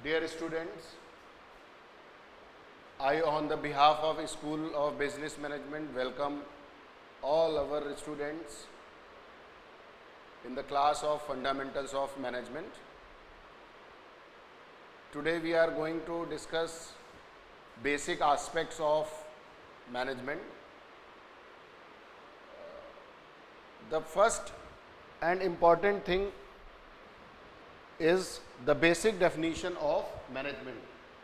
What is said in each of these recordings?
Dear students, I on the behalf of School of Business Management welcome all our students in the class of Fundamentals of Management. Today we are going to discuss basic aspects of management. The first and important thing is the basic definition of management.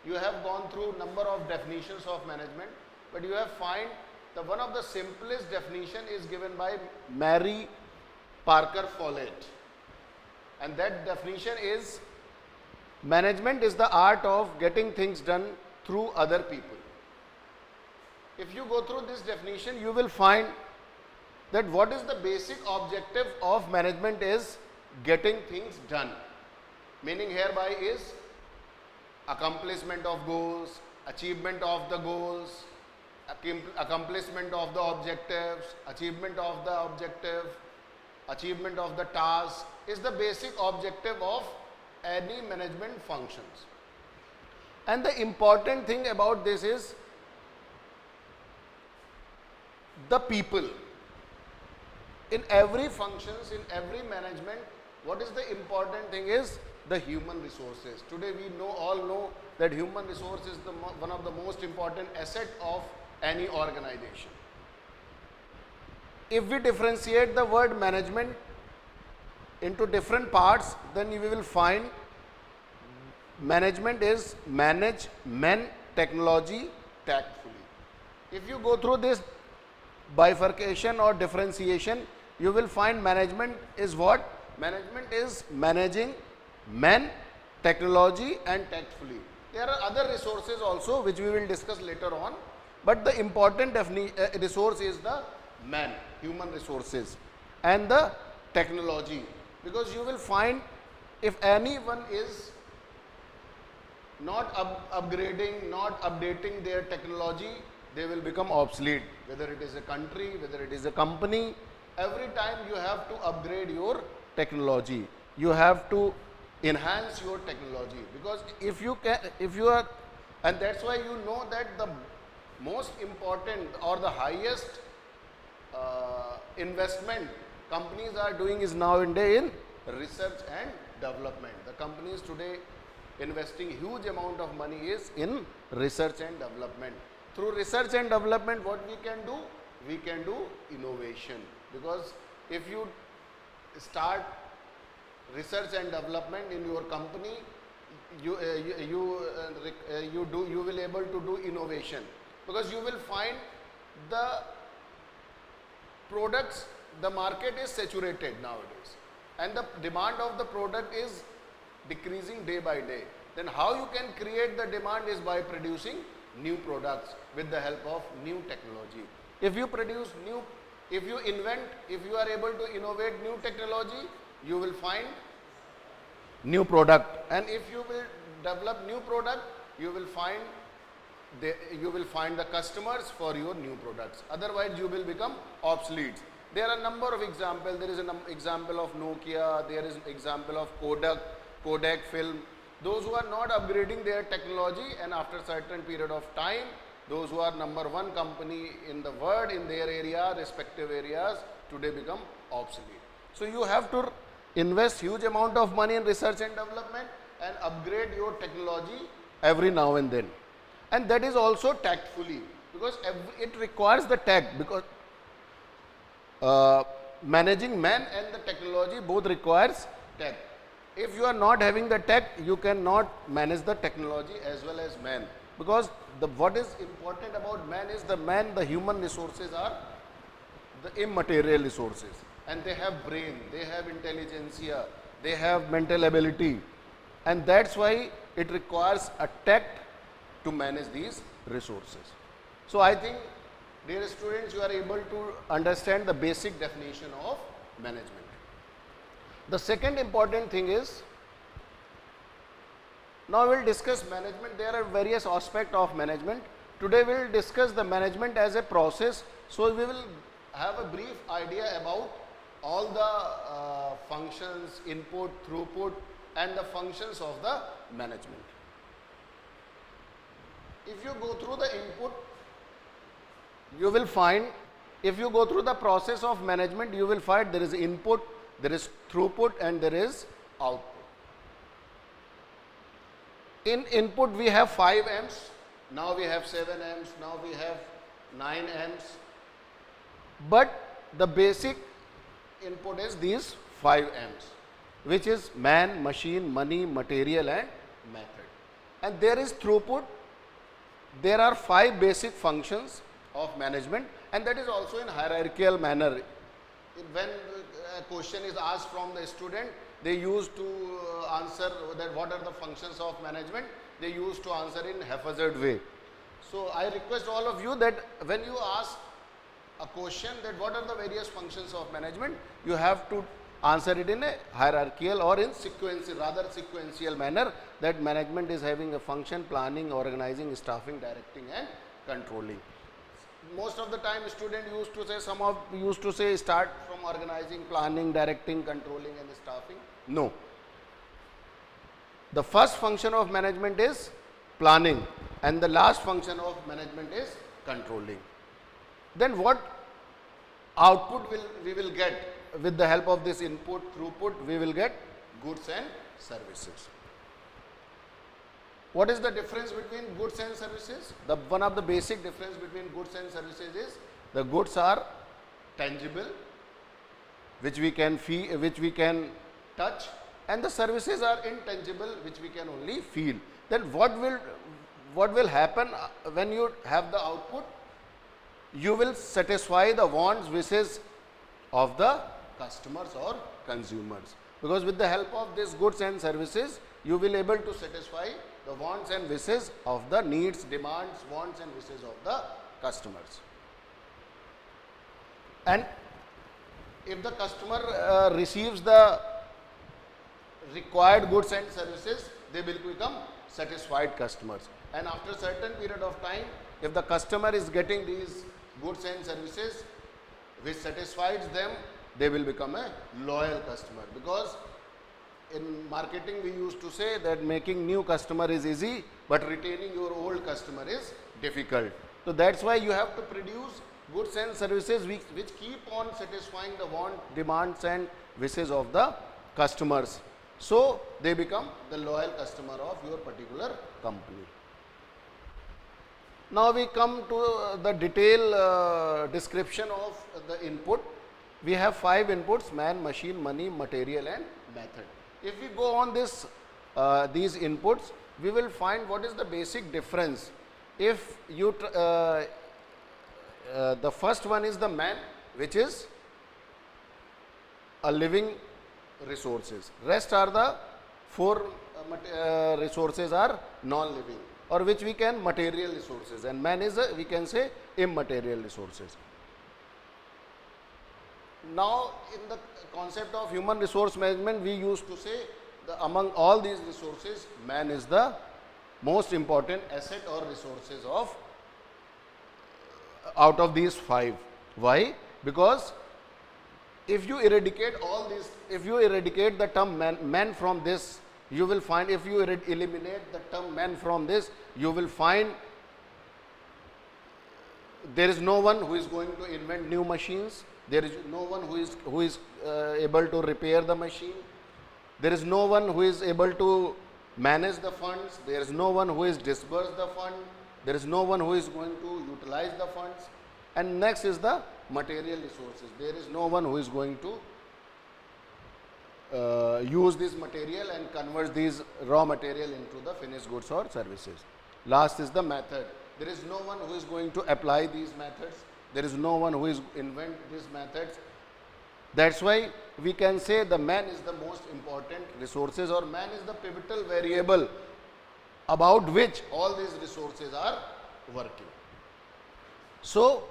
You have gone through number of definitions of management, but you have find the one of the simplest definition is given by Mary Parker Follett, and that definition is management is the art of getting things done through other people. If you go through this definition, you will find that what is the basic objective of management is getting things done. Meaning hereby is accomplishment of goals, achievement of the goals, accomplishment of the objectives, achievement of the objective, achievement of the task is the basic objective of any management functions. And the important thing about this is the people. In every functions, in every management, what is the important thing is the human resources. Today we all know that human resource is one of the most important asset of any organization. If we differentiate the word management into different parts, then we will find management is manage men technology tactfully. If you go through this bifurcation or differentiation, you will find management is what? Management is managing men, technology and tactfully. There are other resources also which we will discuss later on, but the important resource is the man, human resources, and the technology, because you will find if anyone is not upgrading, not updating their technology, they will become obsolete. Whether it is a country, whether it is a company, every time you have to upgrade your technology, you have to enhance your technology, because if you are, and that's why you know that the most important or the highest investment companies are doing is nowadays in research and development. The companies today investing huge amount of money is in research and development. Through research and development, what we can do? We can do innovation, because if you start research and development in your company, you will able to do innovation, because you will find the products, the market is saturated nowadays and the demand of the product is decreasing day by day. Then how you can create the demand is by producing new products with the help of new technology. If you produce new, if you invent, if you are able to innovate new technology, you will find new product, and if you will develop new product, you will find the customers for your new products. Otherwise you will become obsolete. There are a number of examples. There is an example of Nokia, there is an example of Kodak film. Those who are not upgrading their technology, and after certain period of time, those who are number one company in the world in their area, respective areas, today become obsolete. So you have to invest huge amount of money in research and development and upgrade your technology every now and then. And that is also tactfully, because it requires the tact, because managing man and the technology both requires tact. If you are not having the tact, you cannot manage the technology as well as man, because what is important about man is the human resources are the immaterial resources, and they have brain, they have intelligentsia, they have mental ability, and that's why it requires a tact to manage these resources. So I think, dear students, you are able to understand the basic definition of management. The second important thing is, now we will discuss management. There are various aspects of management. Today we will discuss the management as a process. So we will have a brief idea about all the functions, input, throughput, and the functions of the management. if you go through the input, you will find, if you go through the process of management, you will find there is input, there is throughput, and there is output. In input we have 5 amps, now we have 7 amps, now we have 9 amps, but the basic input is these 5 amps, which is man, machine, money, material and method. And there is throughput. There are 5 basic functions of management, and that is also in hierarchical manner. When a question is asked from the student, they used to answer that what are the functions of management, they used to answer in haphazard way. So I request all of you that when you ask a question that what are the various functions of management, you have to answer it in a hierarchical or in sequential, rather sequential manner, that management is having a function: planning, organizing, staffing, directing and controlling. Most of the time student used to say, some of used to say start from organizing, planning, directing, controlling and staffing. No. The first function of management is planning and the last function of management is controlling. Then what output we will get with the help of this input, throughput? We will get goods and services. What is the difference between goods and services? One of the basic difference between goods and services is the goods are tangible, which we can feel, which we can touch, and the services are intangible, which we can only feel. Then what will happen when you have the output? You will satisfy the wants, wishes of the customers or consumers, because with the help of these goods and services you will able to satisfy the wants and wishes of the needs, demands, wants and wishes of the customers. And if the customer receives the required goods and services, they will become satisfied customers. And after a certain period of time, if the customer is getting these goods and services which satisfies them, they will become a loyal customer. Because in marketing we used to say that making new customer is easy, but retaining your old customer is difficult. So that's why you have to produce goods and services which keep on satisfying the want, demands and wishes of the customers. So they become the loyal customer of your particular company. Now we come to the detailed description of the input. We have 5 inputs: man, machine, money, material and method. If we go on this these inputs, we will find what is the basic difference. If you the first one is the man, which is a living resources. Rest are the 4 resources are non-living, or which we can material resources, and man is we can say immaterial resources. Now in the concept of human resource management, we used to say among all these resources, man is the most important asset or resources of out of these 5. Why? Because if you eradicate all these, if you eradicate the term man from this, you will find, if you eliminate the term man from this, you will find there is no one who is going to invent new machines. There is no one who is able to repair the machine. There is no one who is able to manage the funds. There is no one who is disburse the fund. There is no one who is going to utilize the funds. And next is the material resources. There is no one who is going to use this material and convert these raw material into the finished goods or services. Last is the method. There is no one who is going to apply these methods. There is no one who is invent these methods. That's why we can say the man is the most important resources, or man is the pivotal variable about which all these resources are working. So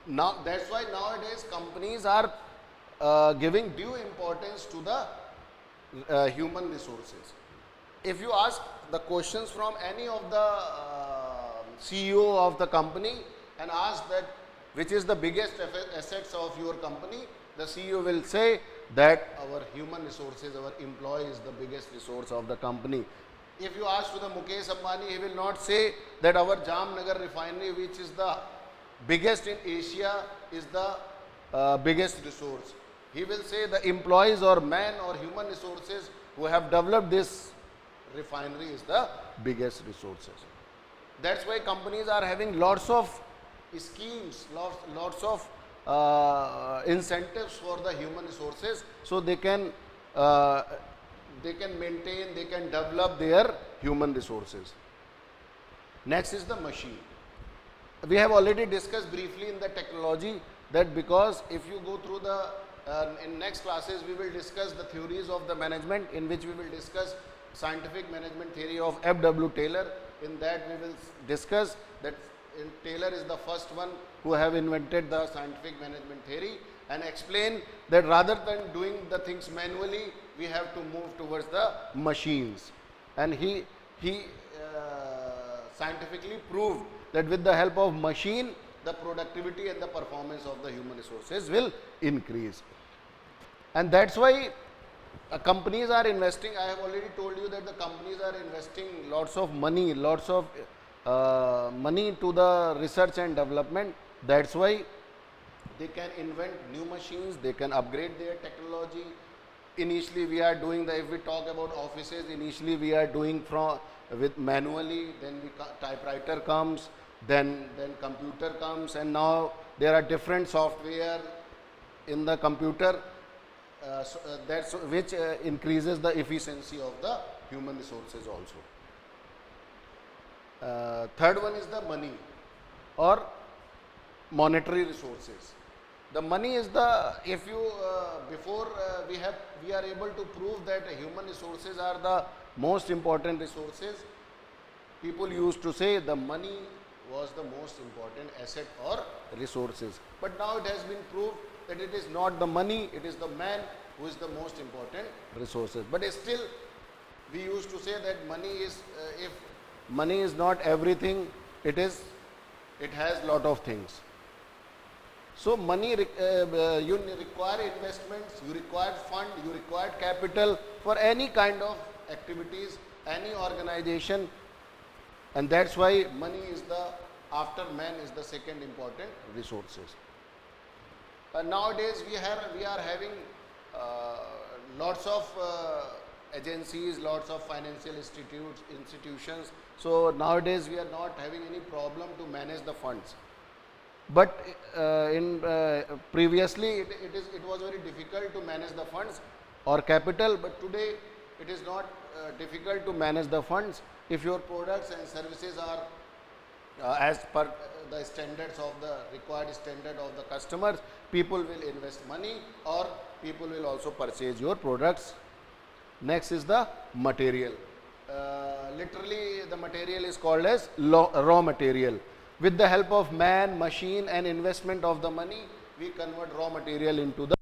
now that's why nowadays companies are giving due importance to the human resources. If you ask the questions from any of the CEO of the company and ask that which is the biggest assets of your company, the CEO will say that our human resources, our employee is the biggest resource of the company. If you ask to the Mukesh Ambani, he will not say that our Jamnagar refinery, which is the biggest in Asia, is the biggest resource. He will say the employees or man or human resources who have developed this refinery is the biggest resources. That's why companies are having lots of schemes, lots of incentives for the human resources, so they can maintain, they can develop their human resources. Next is the machine. We have already discussed briefly in the technology that because if you go through the in next classes we will discuss the theories of the management, in which we will discuss scientific management theory of F.W. Taylor. In that we will discuss that Taylor is the first one who have invented the scientific management theory, and explain that rather than doing the things manually, we have to move towards the machines. And he scientifically proved that with the help of machine, the productivity and the performance of the human resources will increase. And that's why companies are investing. I have already told you that the companies are investing lots of money to the research and development. That's why they can invent new machines, they can upgrade their technology. Initially we are doing if we talk about offices, initially we are doing with manually, then typewriter comes, then computer comes, and now there are different software in the computer which increases the efficiency of the human resources also. Third one is the money or monetary resources. The money is the, if you before we are able to prove that human resources are the most important resources. People used to say the money was the most important asset or resources, but now it has been proved that it is not the money, it is the man who is the most important resources. But still we used to say that money is if money is not everything, it has lot of things. So money, you require investments, you require fund, you require capital for any kind of activities, any organization, and that's why money is after man is the second important resources. Nowadays we are having lots of agencies, lots of financial institutions. So nowadays we are not having any problem to manage the funds. But previously it was very difficult to manage the funds or capital, but today it is not difficult to manage the funds. If your products and services are as per the standards of the required standard of the customers, people will invest money or people will also purchase your products. Next is the material. Literally the material is called as raw material. With the help of man, machine and investment of the money, we convert raw material into the